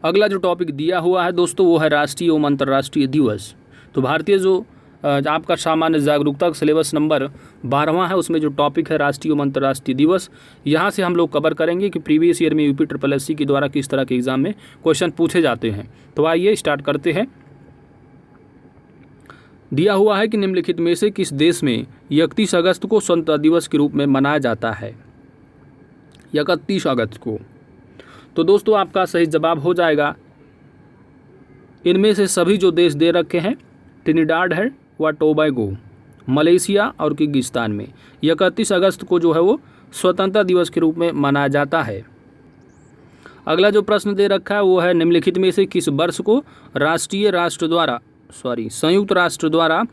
अगला जो टॉपिक दिया हुआ है दोस्तों वो है राष्ट्रीय एवं अंतर्राष्ट्रीय दिवस। तो भारतीय जो आपका सामान्य जागरूकता सिलेबस नंबर 12वां है, उसमें जो टॉपिक है राष्ट्रीय एवं अंतर्राष्ट्रीय दिवस, यहाँ से हम लोग कवर करेंगे कि प्रीवियस ईयर में UPSSC के द्वारा किस तरह के एग्जाम में क्वेश्चन पूछे जाते हैं। तो आइए स्टार्ट करते हैं। दिया हुआ है कि निम्नलिखित में से किस देश में 31 अगस्त को स्वतंत्रता दिवस के रूप में मनाया जाता है। 31 अगस्त को, तो दोस्तों आपका सही जवाब हो जाएगा, इनमें से सभी जो देश दे रखे हैं ट्रिनिडाड है व टोबैगो, मलेशिया और किर्गिस्तान में 31 अगस्त को जो है वो स्वतंत्रता दिवस के रूप में मनाया जाता है। अगला जो प्रश्न दे रखा है वो है निम्नलिखित में से किस वर्ष को संयुक्त राष्ट्र द्वारा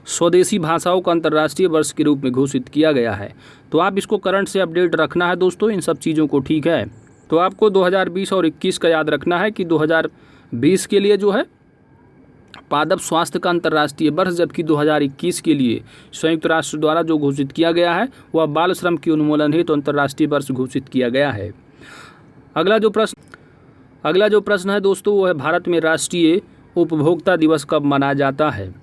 स्वदेशी भाषाओं का अंतर्राष्ट्रीय वर्ष के रूप में घोषित किया गया है। तो आप इसको करंट से अपडेट रखना है दोस्तों इन सब चीज़ों को, ठीक है। तो आपको 2020 और 21 का याद रखना है कि 2020 के लिए जो है पादप स्वास्थ्य का अंतर्राष्ट्रीय वर्ष, जबकि 2021 के लिए संयुक्त राष्ट्र द्वारा जो घोषित किया गया है वह बाल श्रम के उन्मूलन हेतु अंतर्राष्ट्रीय वर्ष घोषित किया गया है। अगला जो प्रश्न है दोस्तों वो है भारत में राष्ट्रीय उपभोक्ता दिवस कब मनाया जाता है।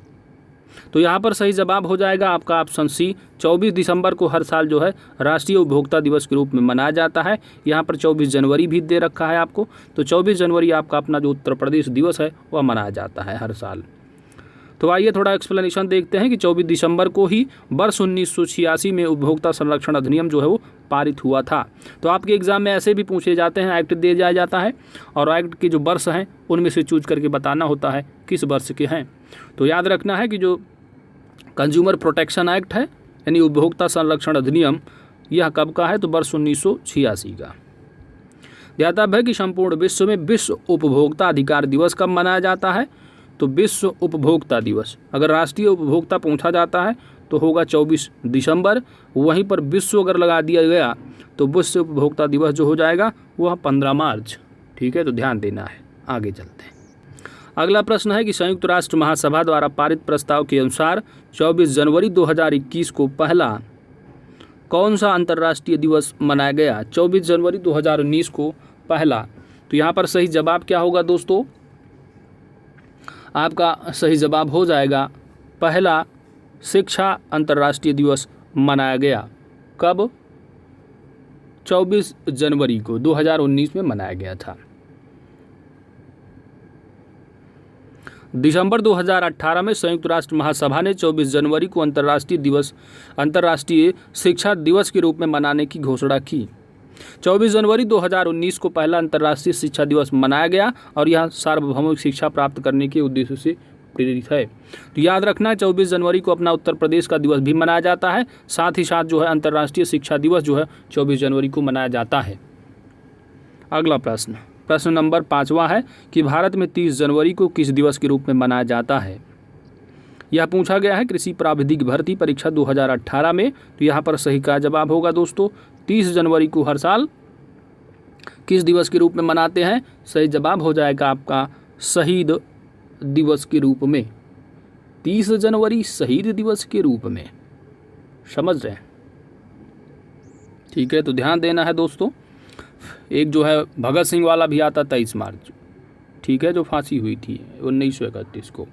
तो यहाँ पर सही जवाब हो जाएगा आपका ऑप्शन सी, 24 दिसंबर को हर साल जो है राष्ट्रीय उपभोक्ता दिवस के रूप में मनाया जाता है। यहाँ पर 24 जनवरी भी दे रखा है आपको, तो 24 जनवरी आपका अपना जो उत्तर प्रदेश दिवस है वह मनाया जाता है हर साल। तो आइए थोड़ा एक्सप्लेनेशन देखते हैं कि 24 दिसंबर को ही वर्ष 1986 में उपभोक्ता संरक्षण अधिनियम जो है वो पारित हुआ था। तो आपके एग्जाम में ऐसे भी पूछे जाते हैं, एक्ट दे दिया जाता है और एक्ट के जो वर्ष हैं उनमें से चूज करके बताना होता है किस वर्ष के हैं। तो याद रखना है कि जो कंज्यूमर प्रोटेक्शन एक्ट है यानी उपभोक्ता संरक्षण अधिनियम, यह कब का है तो वर्ष 1986 का। ध्यातव्य है कि संपूर्ण विश्व में विश्व उपभोक्ता अधिकार दिवस कब मनाया जाता है, तो विश्व उपभोक्ता दिवस, अगर राष्ट्रीय उपभोक्ता पूछा जाता है तो होगा 24 दिसंबर, वहीं पर विश्व अगर लगा दिया गया तो विश्व उपभोक्ता दिवस जो हो जाएगा वह 15 मार्च, ठीक है। तो ध्यान देना है, आगे चलते हैं। अगला प्रश्न है कि संयुक्त राष्ट्र महासभा द्वारा पारित प्रस्ताव के अनुसार 24 जनवरी 2021 को पहला कौन सा अंतर्राष्ट्रीय दिवस मनाया गया। 24 जनवरी 2019 को पहला, तो यहाँ पर सही जवाब क्या होगा दोस्तों, आपका सही जवाब हो जाएगा पहला शिक्षा अंतर्राष्ट्रीय दिवस मनाया गया। कब, 24 जनवरी को 2019 में मनाया गया था। दिसंबर 2018 में संयुक्त राष्ट्र महासभा ने 24 जनवरी को अंतर्राष्ट्रीय शिक्षा दिवस के रूप में मनाने की घोषणा की। 24 जनवरी 2019 को पहला अंतर्राष्ट्रीय शिक्षा दिवस मनाया गया और यह सार्वभौमिक शिक्षा प्राप्त करने के उद्देश्य से प्रेरित है। तो याद रखना है 24 जनवरी को अपना उत्तर प्रदेश का दिवस भी मनाया जाता है, साथ ही साथ जो है अंतर्राष्ट्रीय शिक्षा दिवस जो है 24 जनवरी को मनाया जाता है। अगला प्रश्न नंबर 5वां है कि भारत में 30 जनवरी को किस दिवस के रूप में मनाया जाता है। यह पूछा गया है कृषि प्राविधिक भर्ती परीक्षा 2018 में। तो यहाँ पर सही का जवाब होगा दोस्तों 30 जनवरी को हर साल किस दिवस के रूप में मनाते हैं, सही जवाब हो जाएगा आपका शहीद दिवस के रूप में। 30 जनवरी शहीद दिवस के रूप में, समझ रहे हैं, ठीक है। तो ध्यान देना है दोस्तों, एक जो है भगत सिंह वाला भी आता 23 मार्च, ठीक है, जो फांसी हुई थी 1931 को,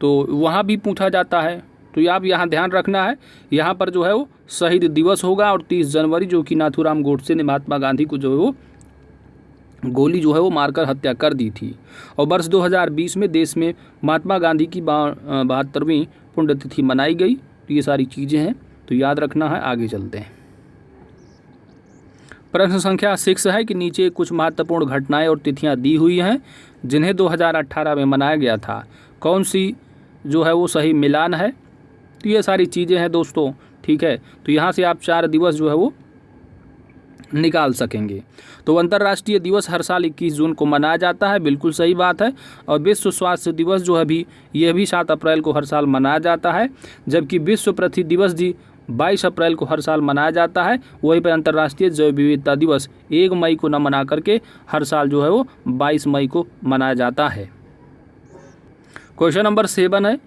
तो वहाँ भी पूछा जाता है। तो आप यहाँ ध्यान रखना है, यहाँ पर जो है वो शहीद दिवस होगा और 30 जनवरी जो कि नाथूराम गोडसे ने महात्मा गांधी को जो है वो गोली जो है वो मारकर हत्या कर दी थी। और वर्ष 2020 में देश में महात्मा गांधी की 72वीं पुण्यतिथि मनाई गई। तो ये सारी चीज़ें हैं, तो याद रखना है। आगे चलते हैं। प्रश्न संख्या 6 है कि नीचे कुछ महत्वपूर्ण घटनाएं और तिथियां दी हुई हैं जिन्हें 2018 में मनाया गया था, कौन सी जो है वो सही मिलान है। तो ये सारी चीज़ें हैं दोस्तों, ठीक है। तो यहाँ से आप 4 दिवस जो है वो निकाल सकेंगे। तो अंतर्राष्ट्रीय दिवस हर साल 21 जून को मनाया जाता है, बिल्कुल सही बात है। और विश्व स्वास्थ्य दिवस जो है भी यह भी 7 अप्रैल को हर साल मनाया जाता है, जबकि विश्व पृथ्वी दिवस भी 22 अप्रैल को हर साल मनाया जाता है। वहीं पर अंतर्राष्ट्रीय जैव विविधता दिवस 1 मई को न मना करके हर साल जो है वो 22 मई को मनाया जाता है। क्वेश्चन नंबर 7 है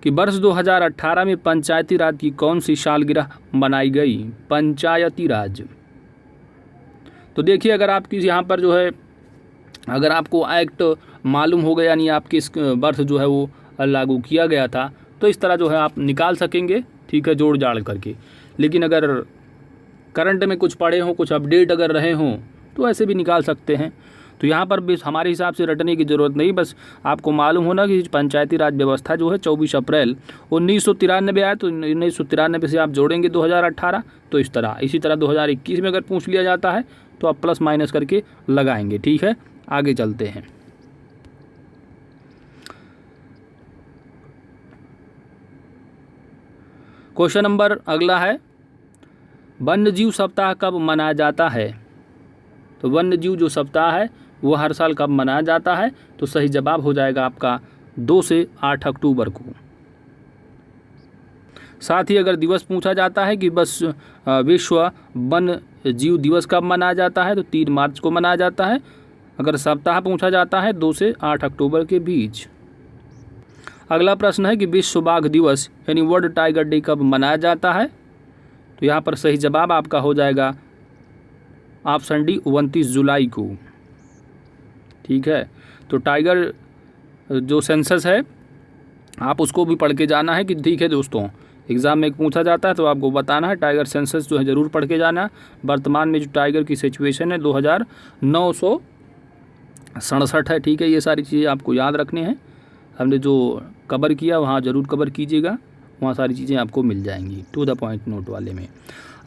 कि वर्ष 2018 में पंचायती राज की कौन सी सालगिरह मनाई गई। पंचायती राज, तो देखिए अगर आपकी यहाँ पर जो है अगर आपको एक्ट मालूम हो गया, यानी आपकी इस बर्थ जो है वो लागू किया गया था, तो इस तरह जो है आप निकाल सकेंगे, ठीक है, जोड़ जाड़ करके। लेकिन अगर करंट में कुछ पढ़े हों, कुछ अपडेट अगर रहे हों, तो ऐसे भी निकाल सकते हैं। तो यहाँ पर भी हमारे हिसाब से रटने की ज़रूरत नहीं, बस आपको मालूम होना कि पंचायती राज व्यवस्था जो है 24 अप्रैल 1993 आया, तो 1993 से आप जोड़ेंगे 2018, तो इस तरह। इसी तरह 2021 में अगर पूछ लिया जाता है तो आप प्लस माइनस करके लगाएंगे, ठीक है। आगे चलते हैं। क्वेश्चन नंबर अगला है, वन्य जीव सप्ताह कब मनाया जाता है? तो वन्य जीव जो सप्ताह है वो हर साल कब मनाया जाता है? तो सही जवाब हो जाएगा आपका 2 से 8 अक्टूबर को। साथ ही अगर दिवस पूछा जाता है कि बस विश्व वन्य जीव दिवस कब मनाया जाता है, तो 3 मार्च को मनाया जाता है। अगर सप्ताह पूछा जाता है 2 से 8 अक्टूबर के बीच। अगला प्रश्न है कि विश्व बाघ दिवस यानी वर्ल्ड टाइगर डे कब मनाया जाता है? तो यहाँ पर सही जवाब आपका हो जाएगा ऑप्शन डी 29 जुलाई को, ठीक है। तो टाइगर जो सेंसस है आप उसको भी पढ़ के जाना है कि ठीक है दोस्तों, एग्ज़ाम में पूछा जाता है तो आपको बताना है टाइगर सेंसस जो है ज़रूर पढ़ के जाना। वर्तमान में जो टाइगर की सिचुएशन है 2967 है, ठीक है। ये सारी चीज़ें आपको याद रखनी है। हमने जो कवर किया वहाँ ज़रूर कवर कीजिएगा, वहाँ सारी चीज़ें आपको मिल जाएंगी टू द पॉइंट नोट वाले में।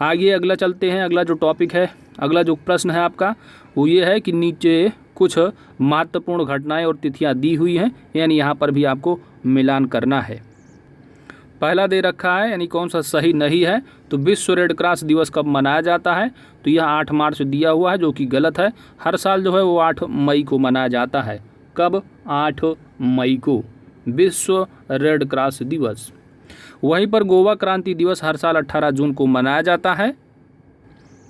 आगे अगला चलते हैं। अगला जो टॉपिक है, अगला जो प्रश्न है आपका वो ये है कि नीचे कुछ महत्वपूर्ण घटनाएं और तिथियां दी हुई हैं, यानी यहाँ पर भी आपको मिलान करना है। पहला दे रखा है, यानी कौन सा सही नहीं है, तो विश्व रेड क्रॉस दिवस कब मनाया जाता है? तो यह 8 मार्च दिया हुआ है, जो कि गलत है। हर साल जो है वो 8 मई को मनाया जाता है। कब? 8 मई को विश्व रेड क्रॉस दिवस। वहीं पर गोवा क्रांति दिवस हर साल 18 जून को मनाया जाता है,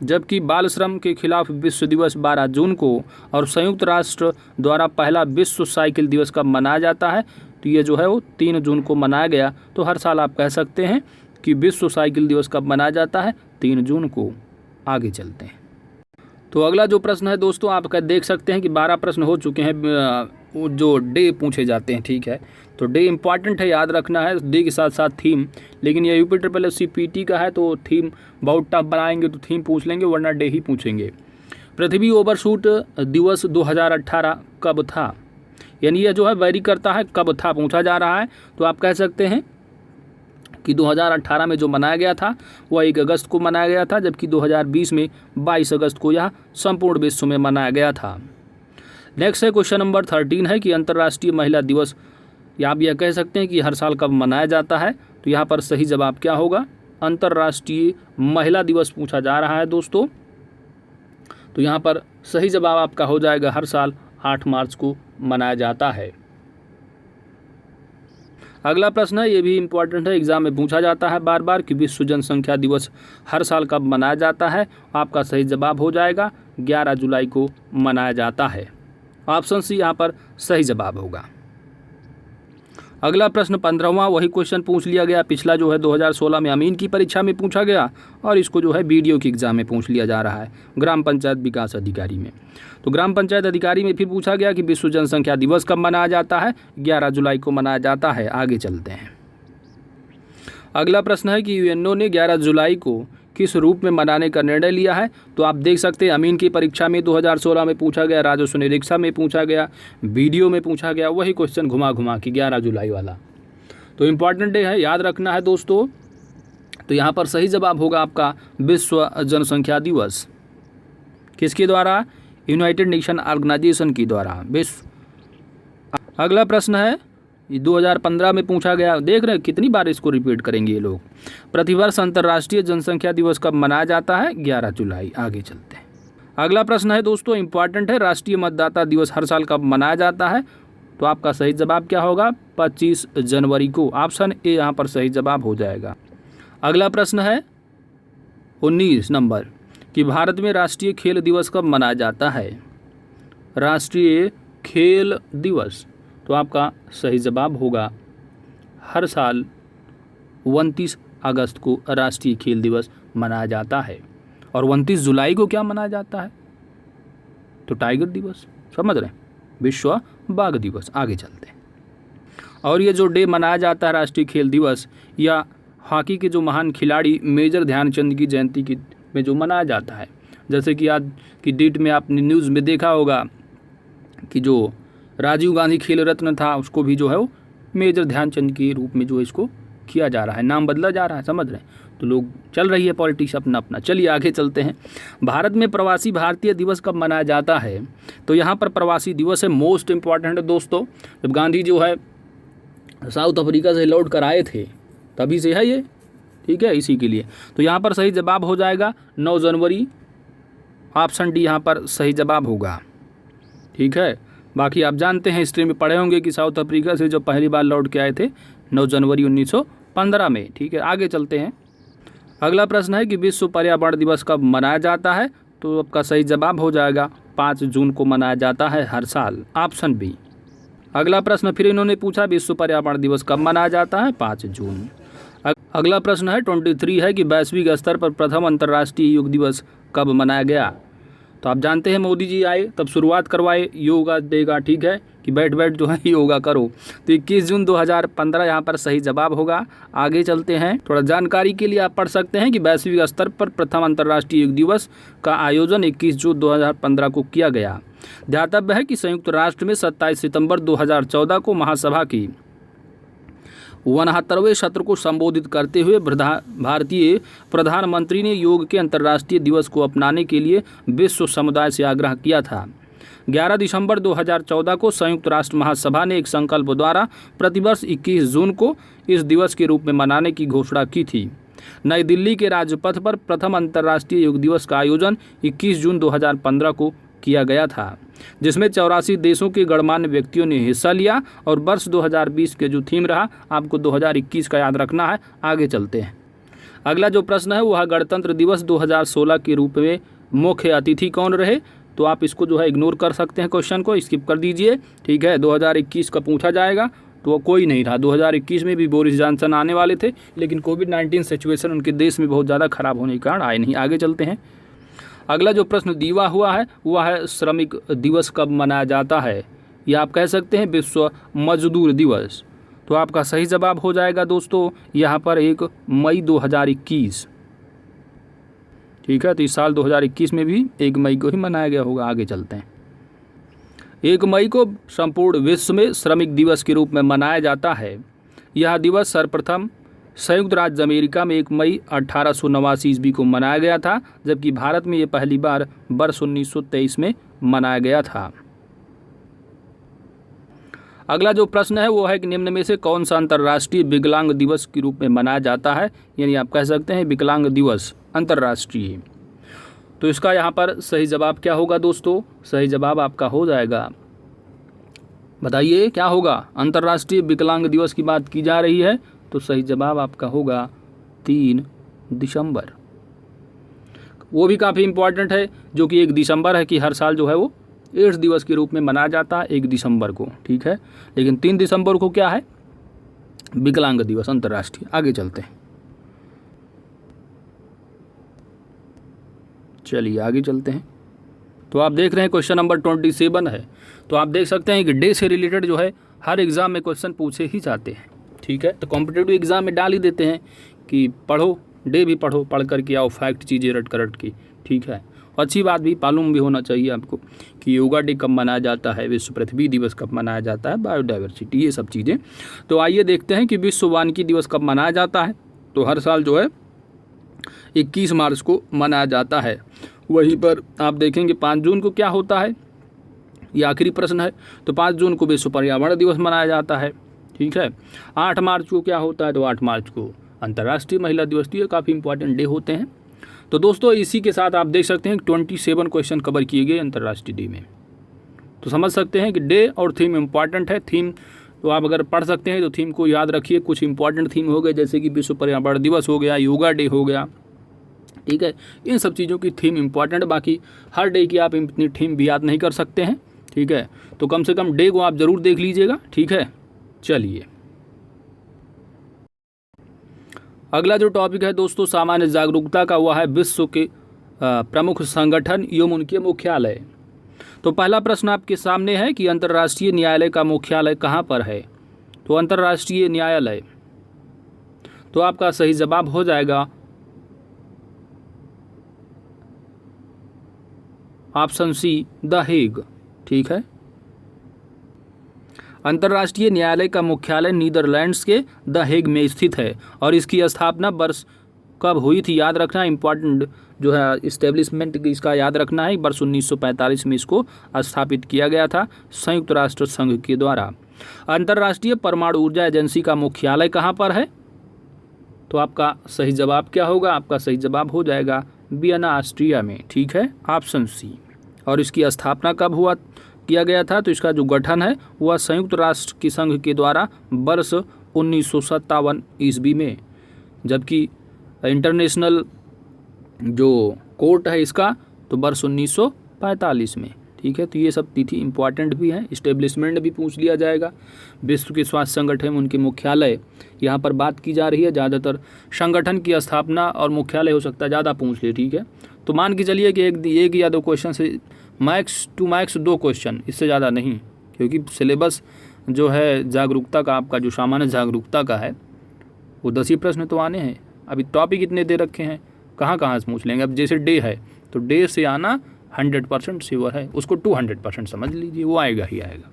जबकि बाल श्रम के खिलाफ विश्व दिवस 12 जून को। और संयुक्त राष्ट्र द्वारा पहला विश्व साइकिल दिवस कब मनाया जाता है? तो ये जो है वो 3 जून को मनाया गया। तो हर साल आप कह सकते हैं कि विश्व साइकिल दिवस कब मनाया जाता है? 3 जून को। आगे चलते हैं। तो अगला जो प्रश्न है दोस्तों, आप देख सकते हैं कि 12 प्रश्न हो चुके हैं, जो डे पूछे जाते हैं, ठीक है। तो डे इंपॉर्टेंट है, याद रखना है, डे के साथ साथ थीम। लेकिन ये यूपी पीटी का है तो थीम बहुत टफ बनाएंगे तो थीम पूछ लेंगे, वरना डे ही पूछेंगे। पृथ्वी ओवरशूट दिवस 2018 कब था? यानी ये जो है वेरी करता है, कब था पूछा जा रहा है। तो आप कह सकते हैं कि 2018 में जो मनाया गया था वह 1 अगस्त को मनाया गया था, जबकि 2020 में 22 अगस्त को यह संपूर्ण विश्व में मनाया गया था। नेक्स्ट है क्वेश्चन नंबर 13 है कि अंतर्राष्ट्रीय महिला दिवस, या आप यह कह सकते हैं कि हर साल कब मनाया जाता है? तो यहाँ पर सही जवाब क्या होगा? अंतर्राष्ट्रीय महिला दिवस पूछा जा रहा है दोस्तों। तो यहाँ पर सही जवाब आपका हो जाएगा हर साल 8 मार्च को मनाया जाता है। अगला प्रश्न है, ये भी इम्पोर्टेंट है, एग्जाम में पूछा जाता है बार बार कि विश्व जनसंख्या दिवस हर साल कब मनाया जाता है? आपका सही जवाब हो जाएगा 11 जुलाई को मनाया जाता है। ऑप्शन सी यहाँ पर सही जवाब होगा। अगला प्रश्न 15वां, वही क्वेश्चन पूछ लिया गया, पिछला जो है 2016 में अमीन की परीक्षा में पूछा गया, और इसको जो है वीडियो की एग्जाम में पूछ लिया जा रहा है ग्राम पंचायत विकास अधिकारी में। तो ग्राम पंचायत अधिकारी में फिर पूछा गया कि विश्व जनसंख्या दिवस कब मनाया जाता है? 11 जुलाई को मनाया जाता है। आगे चलते हैं। अगला प्रश्न है कि यूएनओ ने 11 जुलाई को किस रूप में मनाने का निर्णय लिया है? तो आप देख सकते हैं अमीन की परीक्षा में 2016 में पूछा गया, राजस्व निरीक्षा में पूछा गया, वीडियो में पूछा गया, वही क्वेश्चन घुमा घुमा के 11 जुलाई वाला। तो इम्पॉर्टेंट डे है, याद रखना है दोस्तों। तो यहाँ पर सही जवाब होगा आपका विश्व जनसंख्या दिवस। किसके द्वारा? यूनाइटेड नेशन ऑर्गेनाइजेशन की द्वारा विश्व। अगला प्रश्न है 2015 में पूछा गया, देख रहे हैं कितनी बार इसको रिपीट करेंगे ये लोग। प्रतिवर्ष अंतर्राष्ट्रीय जनसंख्या दिवस कब मनाया जाता है? 11 जुलाई। आगे चलते हैं। अगला प्रश्न है दोस्तों, इंपॉर्टेंट है, राष्ट्रीय मतदाता दिवस हर साल कब मनाया जाता है? तो आपका सही जवाब क्या होगा? 25 जनवरी को। ऑप्शन ए यहाँ पर सही जवाब हो जाएगा। अगला प्रश्न है 19 नंबर कि भारत में राष्ट्रीय खेल दिवस कब मनाया जाता है? राष्ट्रीय खेल दिवस, तो आपका सही जवाब होगा हर साल 29 अगस्त को राष्ट्रीय खेल दिवस मनाया जाता है। और 29 जुलाई को क्या मनाया जाता है? तो टाइगर दिवस। समझ रहे हैं, विश्व बाघ दिवस। आगे चलते हैं। और ये जो डे मनाया जाता है राष्ट्रीय खेल दिवस, या हॉकी के जो महान खिलाड़ी मेजर ध्यानचंद की जयंती की में जो मनाया जाता है। जैसे कि आज की डेट में आपने न्यूज़ में देखा होगा कि जो राजीव गांधी खेल रत्न था उसको भी जो है वो मेजर ध्यानचंद के रूप में जो इसको किया जा रहा है, नाम बदला जा रहा है, समझ रहे हैं। तो लोग चल रही है पॉलिटिक्स अपना अपना। चलिए आगे चलते हैं। भारत में प्रवासी भारतीय दिवस कब मनाया जाता है? तो यहाँ पर प्रवासी दिवस है मोस्ट इम्पॉर्टेंट है दोस्तों। जब गांधी जो है साउथ अफ्रीका से लौट कर आए थे तभी से है ये, ठीक है, इसी के लिए। तो यहाँ पर सही जवाब हो जाएगा 9 जनवरी, ऑप्शन डी यहाँ पर सही जवाब होगा, ठीक है। बाकी आप जानते हैं, हिस्ट्री में पढ़े होंगे कि साउथ अफ्रीका से जो पहली बार लौट के आए थे 9 जनवरी 1915 में, ठीक है। आगे चलते हैं। अगला प्रश्न है कि विश्व पर्यावरण दिवस कब मनाया जाता है? तो आपका सही जवाब हो जाएगा 5 जून को मनाया जाता है हर साल, ऑप्शन बी। अगला प्रश्न फिर इन्होंने पूछा, विश्व पर्यावरण दिवस कब मनाया जाता है? 5 जून। अगला प्रश्न है 23 है कि वैश्विक स्तर पर प्रथम अंतर्राष्ट्रीय योग दिवस कब मनाया गया? तो आप जानते हैं मोदी जी आए तब शुरुआत करवाए योगा देगा, ठीक है, कि बैठ बैठ जो है योगा करो। तो 21 जून 2015 यहाँ पर सही जवाब होगा। आगे चलते हैं। थोड़ा जानकारी के लिए आप पढ़ सकते हैं कि वैश्विक स्तर पर प्रथम अंतर्राष्ट्रीय योग दिवस का आयोजन 21 जून 2015 को किया गया। ध्यातव्य है कि संयुक्त राष्ट्र में 27 सितंबर 2014 को महासभा की 69वें सत्र को संबोधित करते हुए भारतीय प्रधानमंत्री ने योग के अंतर्राष्ट्रीय दिवस को अपनाने के लिए विश्व समुदाय से आग्रह किया था। 11 दिसंबर 2014 को संयुक्त राष्ट्र महासभा ने एक संकल्प द्वारा प्रतिवर्ष 21 जून को इस दिवस के रूप में मनाने की घोषणा की थी। नई दिल्ली के राजपथ पर प्रथम अंतर्राष्ट्रीय योग दिवस का आयोजन 21 जून 2015 को किया गया था, जिसमें 84 देशों के गणमान्य व्यक्तियों ने हिस्सा लिया। और वर्ष 2020 के जो थीम रहा, आपको 2021 का याद रखना है। आगे चलते हैं। अगला जो प्रश्न है वह गणतंत्र दिवस 2016 के रूप में मुख्य अतिथि कौन रहे? तो आप इसको जो है इग्नोर कर सकते हैं, क्वेश्चन को स्किप कर दीजिए, ठीक है। 2021 का पूछा जाएगा तो वो कोई नहीं रहा। 2021 में भी बोरिस जॉनसन आने वाले थे, लेकिन कोविड-19 सिचुएशन उनके देश में बहुत ज़्यादा खराब होने के कारण आए नहीं। आगे चलते हैं। अगला जो प्रश्न दिया हुआ है वह है श्रमिक दिवस कब मनाया जाता है? या आप कह सकते हैं विश्व मजदूर दिवस। तो आपका सही जवाब हो जाएगा दोस्तों यहाँ पर 1 मई 2021, ठीक है। तो इस साल 2021 में भी 1 मई को ही मनाया गया होगा। आगे चलते हैं। 1 मई को संपूर्ण विश्व में श्रमिक दिवस के रूप में मनाया जाता है। यह दिवस सर्वप्रथम संयुक्त राज्य अमेरिका में 1 मई 1889 ईस्वी को मनाया गया था, जबकि भारत में ये पहली बार वर्ष 1923 में मनाया गया था। अगला जो प्रश्न है वो है कि निम्न में से कौन सा अंतर्राष्ट्रीय विकलांग दिवस के रूप में मनाया जाता है? यानी आप कह सकते हैं विकलांग दिवस अंतर्राष्ट्रीय। तो इसका यहाँ पर सही जवाब क्या होगा दोस्तों? सही जवाब आपका हो जाएगा, बताइए क्या होगा? अंतर्राष्ट्रीय विकलांग दिवस की बात की जा रही है, तो सही जवाब आपका होगा 3 दिसंबर। वो भी काफ़ी इम्पोर्टेंट है, जो कि 1 दिसंबर है, कि हर साल जो है वो एड्स दिवस के रूप में मनाया जाता है 1 दिसंबर को, ठीक है। लेकिन 3 दिसंबर को क्या है? विकलांग दिवस अंतर्राष्ट्रीय। आगे चलते हैं। चलिए आगे चलते हैं। तो आप देख रहे हैं क्वेश्चन नंबर 27 है। तो आप देख सकते हैं कि डे से रिलेटेड जो है हर एग्ज़ाम में क्वेश्चन पूछे ही जाते हैं, ठीक है। तो कॉम्पिटिटिव एग्ज़ाम में डाल ही देते हैं कि पढ़ो, डे भी पढ़ो, पढ़ करके आओ फैक्ट चीज़ें रट करट की, ठीक है। अच्छी बात भी मालूम भी होना चाहिए आपको कि योगा डे कब मनाया जाता है, विश्व पृथ्वी दिवस कब मनाया जाता है, बायोडाइवर्सिटी, ये सब चीज़ें। तो आइए देखते हैं कि विश्व वानिकी दिवस कब मनाया जाता है। तो हर साल जो है 21 मार्च को मनाया जाता है। वहीं पर आप देखेंगे 5 जून को क्या होता है, ये आखिरी प्रश्न है। तो 5 जून को विश्व पर्यावरण दिवस मनाया जाता है, ठीक है। 8 मार्च को क्या होता है? तो 8 मार्च को अंतर्राष्ट्रीय महिला दिवस। ये काफ़ी इंपॉर्टेंट डे होते हैं। तो दोस्तों इसी के साथ आप देख सकते हैं 27 क्वेश्चन कवर किए गए अंतर्राष्ट्रीय डे में। तो समझ सकते हैं कि डे और थीम इम्पॉर्टेंट है। थीम तो आप अगर पढ़ सकते हैं तो थीम को याद रखिए। कुछ इंपॉर्टेंट थीम हो गए, जैसे कि विश्व पर्यावरण दिवस हो गया, योगा डे हो गया, ठीक है। इन सब चीज़ों की थीम इंपॉर्टेंट। बाकी हर डे की आप इतनी थीम भी याद नहीं कर सकते हैं, ठीक है। तो कम से कम डे को आप ज़रूर देख लीजिएगा, ठीक है। चलिए अगला जो टॉपिक है दोस्तों सामान्य जागरूकता का, वह है विश्व के प्रमुख संगठन एवं उनके मुख्यालय। तो पहला प्रश्न आपके सामने है कि अंतर्राष्ट्रीय न्यायालय का मुख्यालय कहाँ पर है। तो अंतर्राष्ट्रीय न्यायालय, तो आपका सही जवाब हो जाएगा ऑप्शन सी, द हेग। ठीक है, अंतर्राष्ट्रीय न्यायालय का मुख्यालय नीदरलैंड्स के द हेग में स्थित है और इसकी स्थापना वर्ष कब हुई थी, याद रखना, इंपॉर्टेंट जो है इस्टेब्लिशमेंट इसका याद रखना है। वर्ष 1945 में इसको स्थापित किया गया था संयुक्त राष्ट्र संघ के द्वारा। अंतर्राष्ट्रीय परमाणु ऊर्जा एजेंसी का मुख्यालय कहाँ पर है। तो आपका सही जवाब क्या होगा, आपका सही जवाब हो जाएगा वियना, ऑस्ट्रिया में। ठीक है, ऑप्शन सी। और इसकी स्थापना कब किया गया था, तो इसका जो गठन है वह संयुक्त राष्ट्र की संघ के द्वारा वर्ष 1957 ईस्वी में, जबकि इंटरनेशनल जो कोर्ट है इसका तो वर्ष 1945 में। ठीक है, तो ये सब तिथि इंपॉर्टेंट भी है, इस्टेब्लिशमेंट भी पूछ लिया जाएगा। विश्व के स्वास्थ्य संगठन में उनके मुख्यालय यहाँ पर बात की जा रही है, ज़्यादातर संगठन की स्थापना और मुख्यालय हो सकता है ज़्यादा पूछ ले। ठीक है, तो मान के चलिए कि एक या दो क्वेश्चन से मैक्स टू मैक्स 2 क्वेश्चन, इससे ज़्यादा नहीं, क्योंकि सिलेबस जो है जागरूकता का, आपका जो सामान्य जागरूकता का है वो 10 ही प्रश्न तो आने हैं। अभी टॉपिक इतने दे रखे हैं, कहाँ से पूछ लेंगे। अब जैसे डे है तो डे से आना 100% श्योर है, उसको 200% समझ लीजिए, वो आएगा ही आएगा।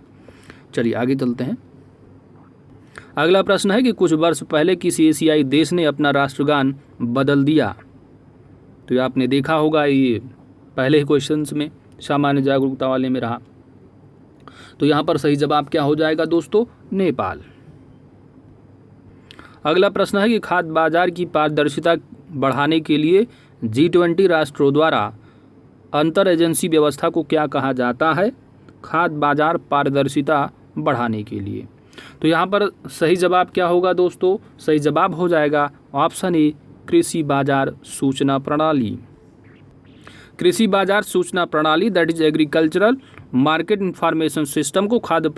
चलिए आगे चलते हैं। अगला प्रश्न है कि कुछ वर्ष पहले किसी एशियाई देश ने अपना राष्ट्रगान बदल दिया। तो ये आपने देखा होगा, ये पहले ही क्वेश्चंस में सामान्य जागरूकता वाले में रहा। तो यहाँ पर सही जवाब क्या हो जाएगा दोस्तों, नेपाल। अगला प्रश्न है कि खाद्य बाजार की पारदर्शिता बढ़ाने के लिए G20 राष्ट्रों द्वारा अंतर एजेंसी व्यवस्था को क्या कहा जाता है। खाद्य बाजार पारदर्शिता बढ़ाने के लिए, तो यहाँ पर सही जवाब क्या होगा दोस्तों, सही जवाब हो जाएगा ऑप्शन ए, कृषि बाजार सूचना प्रणाली। कृषि बाजार सूचना प्रणाली, that is agricultural market information system, को खाद्य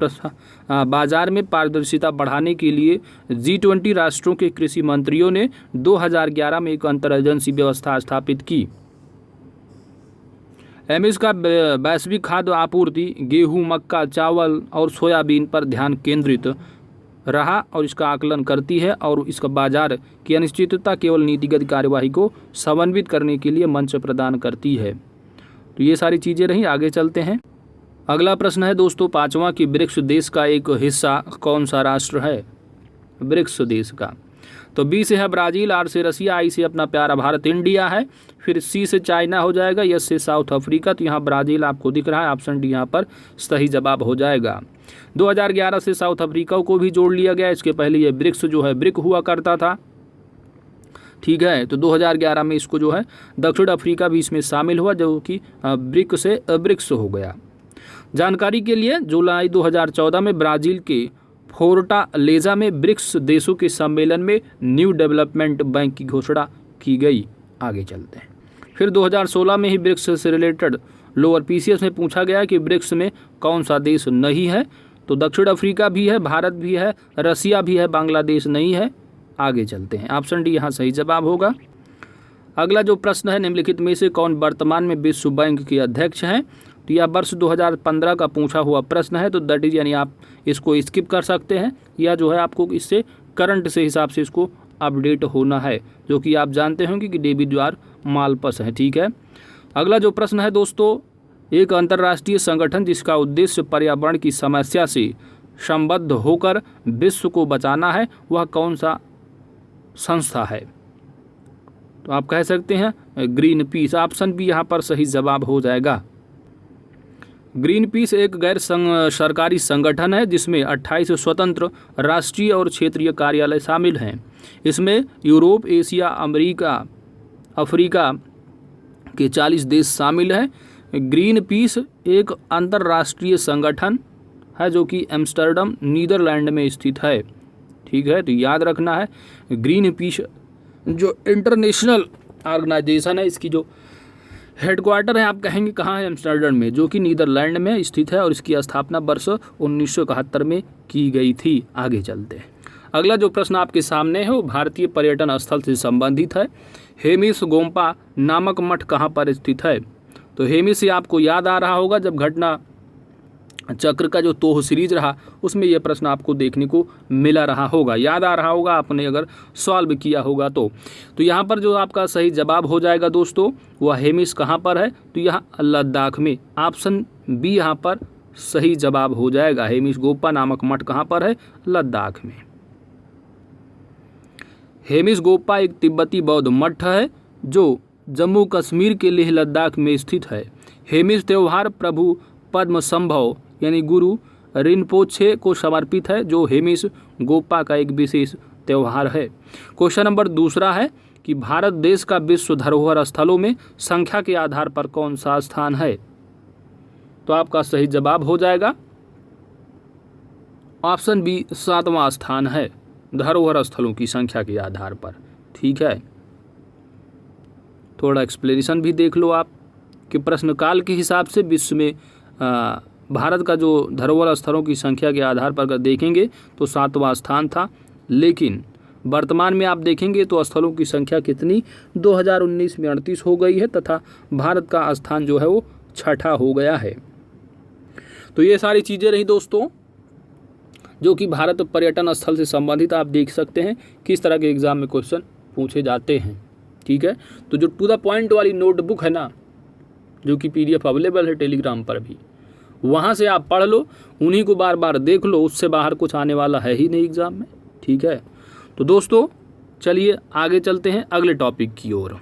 बाजार में पारदर्शिता बढ़ाने के लिए G20 राष्ट्रों के कृषि मंत्रियों ने 2011 में एक अंतर एजेंसी व्यवस्था स्थापित की। एमएस का वैश्विक खाद्य आपूर्ति गेहूं, मक्का, चावल और सोयाबीन पर ध्यान केंद्रित रहा और इसका आकलन करती है और इसका बाजार की अनिश्चितता केवल नीतिगत कार्यवाही को समन्वित करने के लिए मंच प्रदान करती है। तो ये सारी चीज़ें रहीं, आगे चलते हैं। अगला प्रश्न है दोस्तों 5वां कि ब्रिक्स देश का एक हिस्सा कौन सा राष्ट्र है। ब्रिक्स देश का, तो बी से है ब्राज़ील, आर से रसिया, आई से अपना प्यारा भारत इंडिया है, फिर सी से चाइना हो जाएगा, एस से साउथ अफ्रीका। तो यहाँ ब्राज़ील आपको दिख रहा है, ऑप्शन डी यहाँ पर सही जवाब हो जाएगा। 2011 से साउथ अफ्रीका को भी जोड़ लिया गया, इसके पहले ये ब्रिक्स जो है ब्रिक हुआ करता था। ठीक है, तो 2011 में इसको जो है दक्षिण अफ्रीका भी इसमें शामिल हुआ, जो कि ब्रिक से ब्रिक्स हो गया। जानकारी के लिए जुलाई 2014 में ब्राज़ील के फोर्टालेजा में ब्रिक्स देशों के सम्मेलन में न्यू डेवलपमेंट बैंक की घोषणा की गई। आगे चलते हैं। फिर 2016 में ही ब्रिक्स से रिलेटेड लोअर पीसीएस में पूछा गया कि ब्रिक्स में कौन सा देश नहीं है। तो दक्षिण अफ्रीका भी है, भारत भी है, रसिया भी है, बांग्लादेश नहीं है। आगे चलते हैं, ऑप्शन डी यहाँ सही जवाब होगा। अगला जो प्रश्न है, निम्नलिखित में से कौन वर्तमान में विश्व बैंक के अध्यक्ष हैं। तो यह वर्ष 2015 का पूछा हुआ प्रश्न है, तो दैट इज यानी आप इसको स्किप कर सकते हैं, या जो है आपको इससे करंट से हिसाब से इसको अपडेट होना है, जो कि आप जानते होंगे कि डेविड आर मालपस है। ठीक है, अगला जो प्रश्न है दोस्तों, एक अंतर्राष्ट्रीय संगठन जिसका उद्देश्य पर्यावरण की समस्या से संबद्ध होकर विश्व को बचाना है, वह कौन सा संस्था है। तो आप कह सकते हैं ग्रीन पीस, ऑप्शन बी यहाँ पर सही जवाब हो जाएगा। ग्रीन पीस एक गैर सरकारी संगठन है जिसमें 28 स्वतंत्र राष्ट्रीय और क्षेत्रीय कार्यालय शामिल हैं। इसमें यूरोप, एशिया, अमेरिका, अफ्रीका के 40 देश शामिल हैं। ग्रीन पीस एक अंतर्राष्ट्रीय संगठन है जो कि एम्स्टर्डम नीदरलैंड में स्थित है। ठीक है, तो याद रखना है ग्रीन पीस जो इंटरनेशनल ऑर्गेनाइजेशन है, इसकी जो हेडक्वार्टर है आप कहेंगे कहाँ है, एम्स्टर्डम में, जो कि नीदरलैंड में स्थित है और इसकी स्थापना वर्ष 1971 में की गई थी। आगे चलते हैं। अगला जो प्रश्न आपके सामने है वो भारतीय पर्यटन स्थल से संबंधित है। हेमिस गोम्पा नामक मठ कहाँ पर स्थित है। तो हेमिस से आपको याद आ रहा होगा, जब घटना चक्र का जो तोह सीरीज रहा उसमें यह प्रश्न आपको देखने को मिला रहा होगा, याद आ रहा होगा आपने अगर सॉल्व किया होगा तो यहाँ पर जो आपका सही जवाब हो जाएगा दोस्तों वह हेमिस कहाँ पर है, तो यहाँ लद्दाख में। ऑप्शन बी यहाँ पर सही जवाब हो जाएगा। हेमिस गोप्पा नामक मठ कहाँ पर है, लद्दाख में। हेमिस गोप्पा एक तिब्बती बौद्ध मठ है जो जम्मू कश्मीर के लेह लद्दाख में स्थित है। हेमिस त्यौहार प्रभु पद्म संभव यानी गुरु रिनपोछे को समर्पित है, जो हेमिस गोप्पा का एक विशेष त्यौहार है। क्वेश्चन नंबर दूसरा है कि भारत देश का विश्व धरोहर स्थलों में संख्या के आधार पर कौन सा स्थान है, तो आपका सही जवाब हो जाएगा ऑप्शन बी 7वां स्थान है धरोहर स्थलों की संख्या के आधार पर। ठीक है, थोड़ा एक्सप्लेनेशन भी देख लो आप कि प्रश्नकाल के हिसाब से विश्व में भारत का जो धरोहर स्थलों की संख्या के आधार पर अगर देखेंगे तो 7वां स्थान था, लेकिन वर्तमान में आप देखेंगे तो स्थलों की संख्या कितनी 2019 में 38 हो गई है तथा भारत का स्थान जो है वो 6ठा हो गया है। तो ये सारी चीज़ें रही दोस्तों जो कि भारत पर्यटन स्थल से संबंधित आप देख सकते हैं किस तरह के एग्जाम में क्वेश्चन पूछे जाते हैं। ठीक है, तो जो टू द पॉइंट वाली नोटबुक है ना, जो कि PDF अवेलेबल है टेलीग्राम पर भी, वहाँ से आप पढ़ लो, उन्हीं को बार बार देख लो, उससे बाहर कुछ आने वाला है ही नहीं एग्जाम में। ठीक है, तो दोस्तों चलिए आगे चलते हैं अगले टॉपिक की ओर।